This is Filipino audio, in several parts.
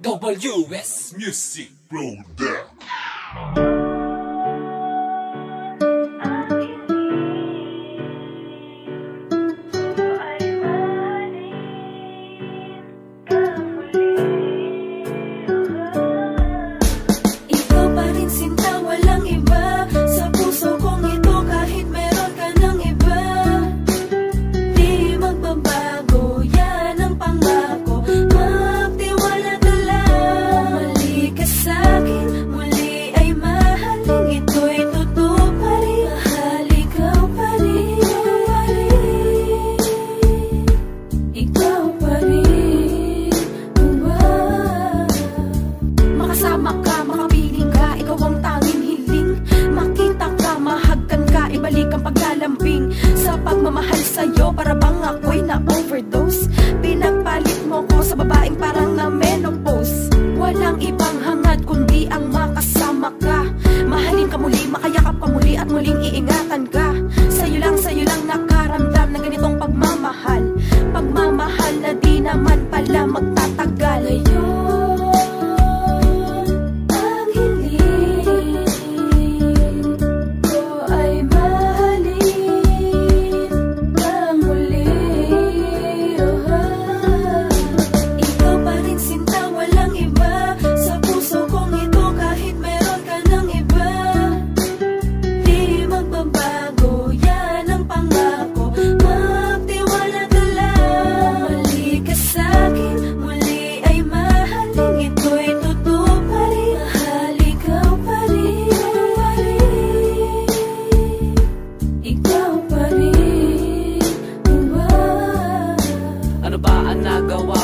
WS Music Product. Sa pagmamahal sa'yo, para bang ako'y na-overdose. Pinagpalit mo ko sa babaeng parang na-menopause. Walang ibang hangad kundi ang makasama ka. Mahalin ka muli, makayakap ka muli at muling iingatan ka. Sa'yo lang nakaramdam ng ganitong pagmamahal. Pagmamahal na di naman pala magtatagal.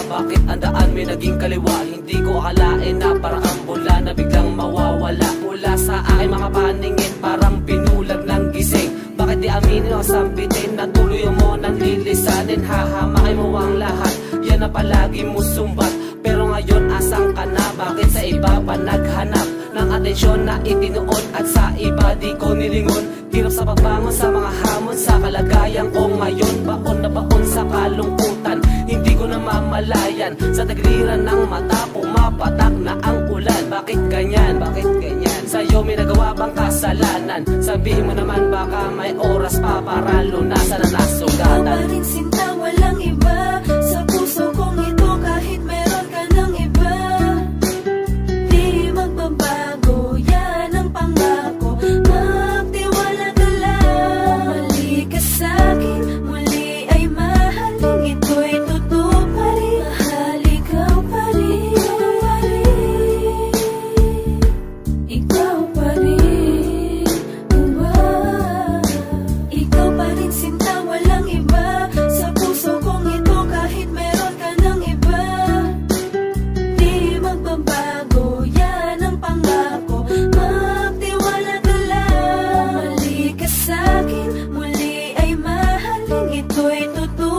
Bakit ang daan may naging kaliwa? Hindi ko akalain na parang ang bula na biglang mawawala mula sa aking mga paningin, parang binulag ng gising. Bakit di aminin o sambitin na tuloy mo nang lilisanin? Hahamakin mo ang lahat, yan na palagi mo sumbat. Pero ngayon asang ka na? Bakit sa iba pa naghanap ng atensyon na itinuon at sa iba di ko nilingon? Hirap sa pagbangon sa mga hamon sa kalagayan ko ngayon. Baon na baon sa kalungkutan, hindi ko na mamalayan. Sa tagliran ng mata pumapatak na ang ulan. Bakit ganyan? Bakit ganyan? Sa'yo may nagawa bang kasalanan? Sabihin mo naman baka may oras pa para lunasan ang nasugatan. Ikaw pa rin sinta, walang iba. Sa puso kong ito kahit meron ka ng iba. Di magbabago, yan ang pangako. Magtiwala ka lang, mali ka sa'kin. Muli ay mahalin, ito'y totoo pa rin. Mahal ikaw pa rin. Ikaw pa rin. Ikaw pa rin sinta, walang iba. Sa puso kong ito kahit meron ka ng iba. Di magbabago, yan ang pangako. Magtiwala ka lang, mali ka sa'kin. Muli ay mahalin, ito'y totoo.